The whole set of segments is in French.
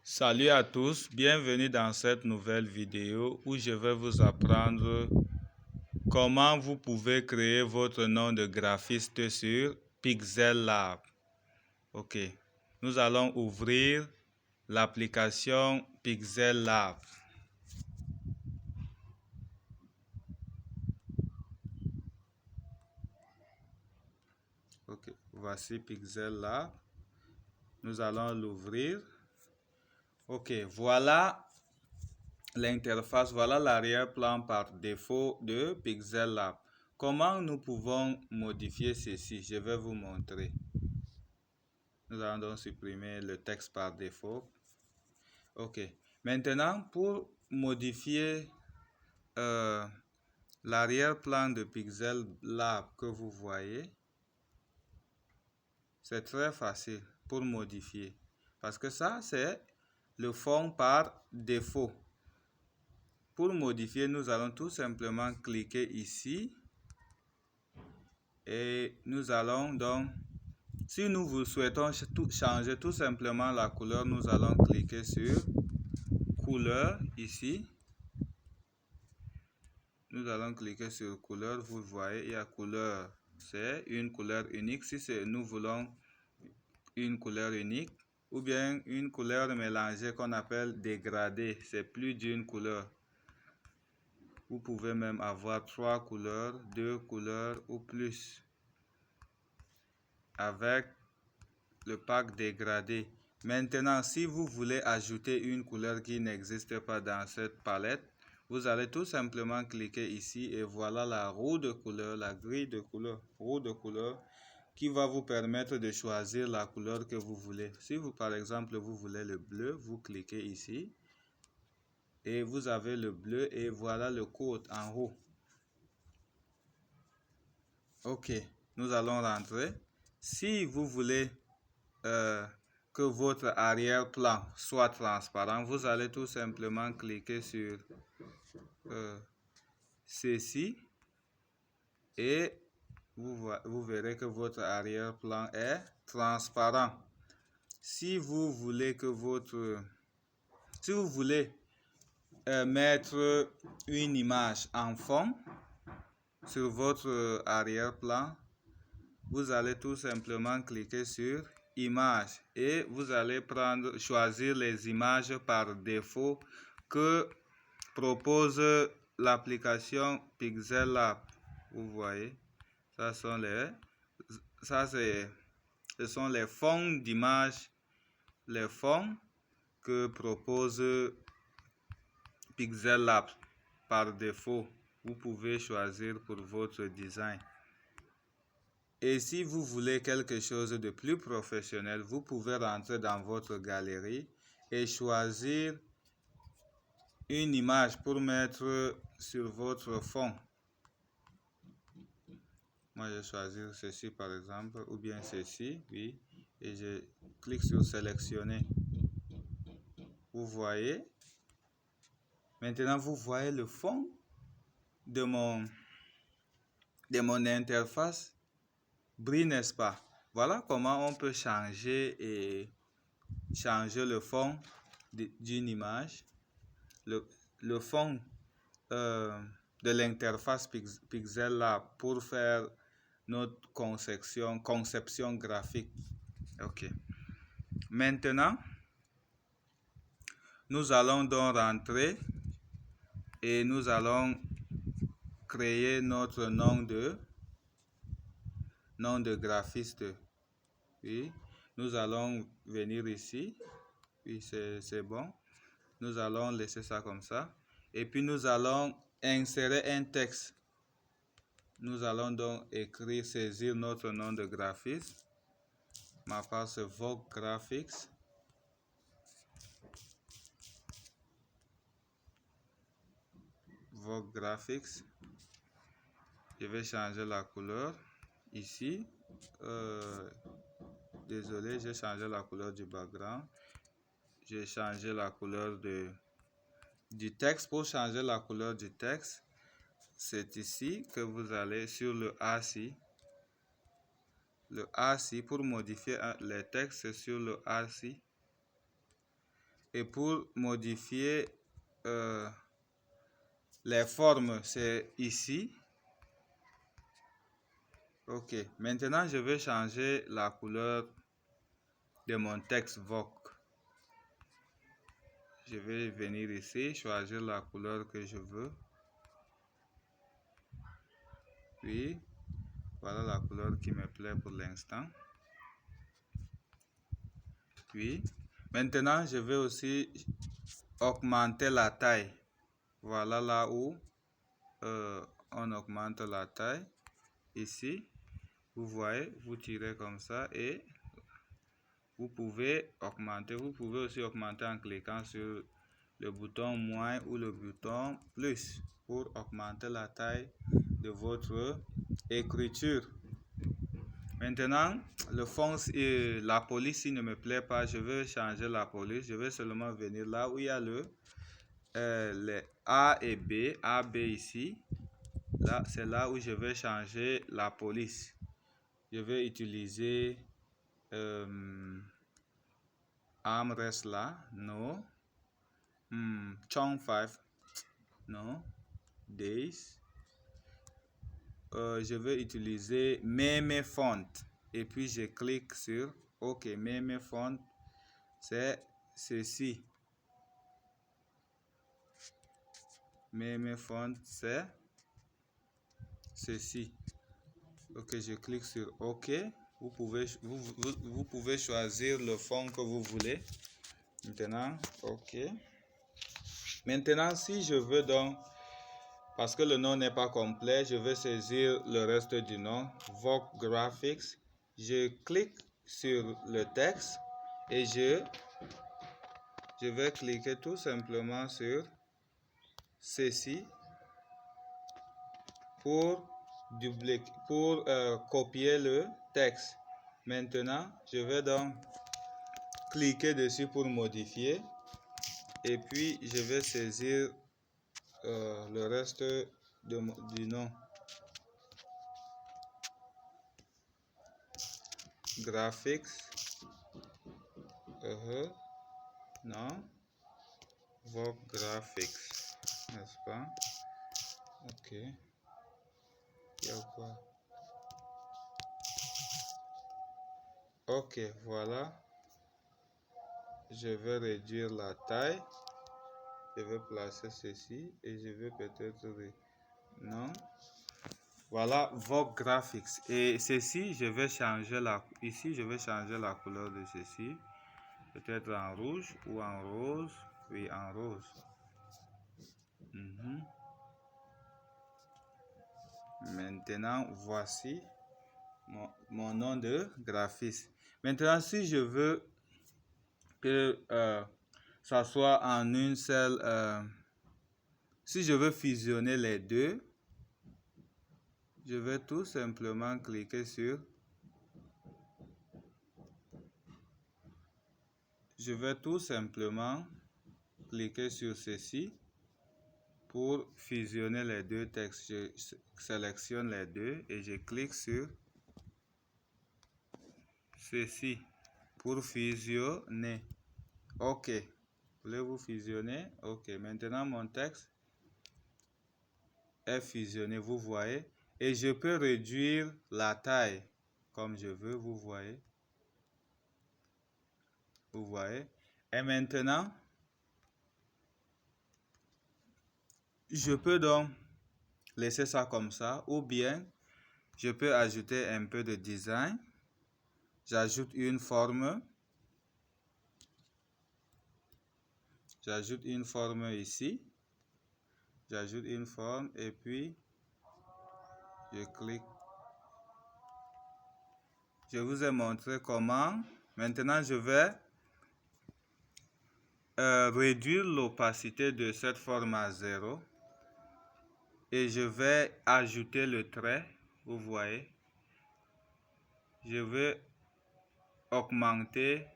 Salut à tous, bienvenue dans cette nouvelle vidéo où je vais vous apprendre comment vous pouvez créer votre nom de graphiste sur Pixel Lab. Ok, nous allons ouvrir l'application Pixel Lab. Ok, voici Pixel Lab. Nous allons l'ouvrir. Ok, voilà l'interface, voilà l'arrière-plan par défaut de Pixel Lab. Comment nous pouvons modifier ceci? Je vais vous montrer. Nous allons donc supprimer le texte par défaut. Ok. Maintenant, pour modifier l'arrière-plan de Pixel Lab que vous voyez, c'est très facile pour modifier. Parce que ça, c'est le fond par défaut. Pour modifier, nous allons tout simplement cliquer ici. Et nous allons donc, si nous souhaitons changer tout simplement la couleur, nous allons cliquer sur couleur ici. Nous allons cliquer sur couleur. Vous voyez, il y a couleur. C'est une couleur unique. Si nous voulons une couleur unique ou bien une couleur mélangée qu'on appelle dégradée, c'est plus d'une couleur. Vous pouvez même avoir 3 couleurs, 2 couleurs ou plus avec le pack dégradé. Maintenant, si vous voulez ajouter une couleur qui n'existe pas dans cette palette, vous allez tout simplement cliquer ici et voilà la roue de couleur, la grille de couleur, roue de couleur qui va vous permettre de choisir la couleur que vous voulez. Si vous, par exemple, vous voulez le bleu, vous cliquez ici et vous avez le bleu et voilà le code en haut. Ok, nous allons rentrer. Si vous voulez que votre arrière-plan soit transparent, vous allez tout simplement cliquer sur ceci et vous verrez que votre arrière-plan est transparent. Si vous voulez que mettre une image en fond sur votre arrière-plan, vous allez tout simplement cliquer sur image et vous allez choisir les images par défaut que propose l'application Pixel Lab. Vous voyez, ce sont les fonds d'images, les fonds que propose Pixel Lab par défaut. Vous pouvez choisir pour votre design. Et si vous voulez quelque chose de plus professionnel, vous pouvez rentrer dans votre galerie et choisir une image pour mettre sur votre fond. Moi, je vais choisir ceci par exemple, ou bien ceci, oui, et je clique sur sélectionner. Vous voyez? Maintenant, vous voyez le fond de mon interface brille, n'est-ce pas? Voilà comment on peut changer le fond d'une image. Le fond de l'interface Pixel Lab pour faire notre conception graphique. Ok. Maintenant, nous allons donc rentrer et nous allons créer notre nom de graphiste. Oui. Nous allons venir ici. Oui, c'est bon. Nous allons laisser ça comme ça. Et puis nous allons insérer un texte. Nous allons donc saisir notre nom de graphiste. Ma part c'est Vogue Graphics. Vogue Graphics. Je vais changer la couleur ici. Désolé, j'ai changé la couleur du background. J'ai changé la couleur du texte. Pour changer la couleur du texte, c'est ici que vous allez sur le A6. Le A6 pour modifier les textes, c'est sur le A6. Et pour modifier les formes, c'est ici. Ok, maintenant je vais changer la couleur de mon texte Vogue. Je vais venir ici, choisir la couleur que je veux. Puis, voilà la couleur qui me plaît pour l'instant. Puis, maintenant je vais aussi augmenter la taille. Voilà là où on augmente la taille. Ici, vous voyez, vous tirez comme ça et vous pouvez augmenter. Vous pouvez aussi augmenter en cliquant sur le bouton moins ou le bouton plus pour augmenter la taille de votre écriture. Maintenant, le fond et la police ne me plaît pas. Je vais changer la police. Je vais seulement venir là où il y a les A et B. A, B ici. Là, c'est là où je vais changer la police. Je vais utiliser armrest là. No. Chong 5. No. Days. Je vais utiliser Meme Font. Et puis je clique sur OK. Meme Font, c'est ceci. Meme Font, c'est ceci. Ok, je clique sur OK. Vous pouvez choisir le fond que vous voulez. Maintenant, OK. Maintenant, si je veux donc, parce que le nom n'est pas complet, je vais saisir le reste du nom, Vogue Graphics. Je clique sur le texte et je vais cliquer tout simplement sur ceci pour copier le texte. Maintenant, je vais donc cliquer dessus pour modifier et puis je vais saisir le reste du nom. Graphics. Non. Vogue Graphics. N'est-ce pas? Ok. Il y a quoi? Ok, voilà. Je vais réduire la taille. Je vais placer ceci et je vais peut-être... Non. Voilà, Vogue Graphics. Et ceci, je vais changer ici, je vais changer la couleur de ceci. Peut-être en rouge ou en rose. Oui, en rose. Maintenant, voici mon nom de graphiste. Maintenant, si je veux que ça soit en une seule... si je veux fusionner les deux, je vais tout simplement cliquer sur... Je vais tout simplement cliquer sur ceci pour fusionner les deux textes. Je sélectionne les deux et je clique sur ceci pour fusionner. OK. Voulez-vous fusionner? OK. Maintenant, mon texte est fusionné, vous voyez. Et je peux réduire la taille comme je veux, vous voyez. Vous voyez. Et maintenant, je peux donc laisser ça comme ça ou bien je peux ajouter un peu de design. J'ajoute une forme. J'ajoute une forme ici. J'ajoute une forme et puis je clique. Je vous ai montré comment. Maintenant, je vais réduire l'opacité de cette forme à 0. Et je vais ajouter le trait. Vous voyez. Je vais augmenter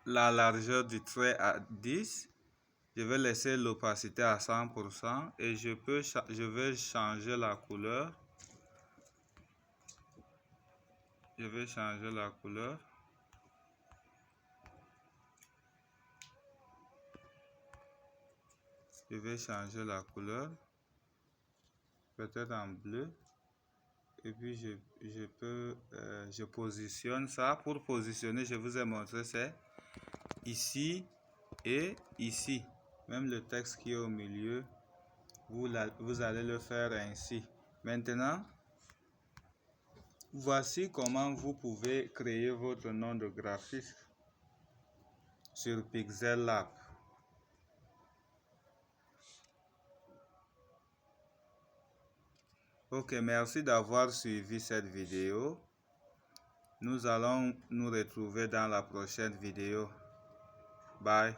la largeur du trait à 10. Je vais laisser l'opacité à 100% et je vais changer la couleur. Je vais changer la couleur. Je vais changer la couleur, peut-être en bleu. Et puis je positionne ça. Pour positionner, je vous ai montré, c'est ici et ici. Même le texte qui est au milieu, vous allez le faire ainsi. Maintenant, voici comment vous pouvez créer votre nom de graphiste sur Pixel Lab. Ok, merci d'avoir suivi cette vidéo. Nous allons nous retrouver dans la prochaine vidéo. Bye.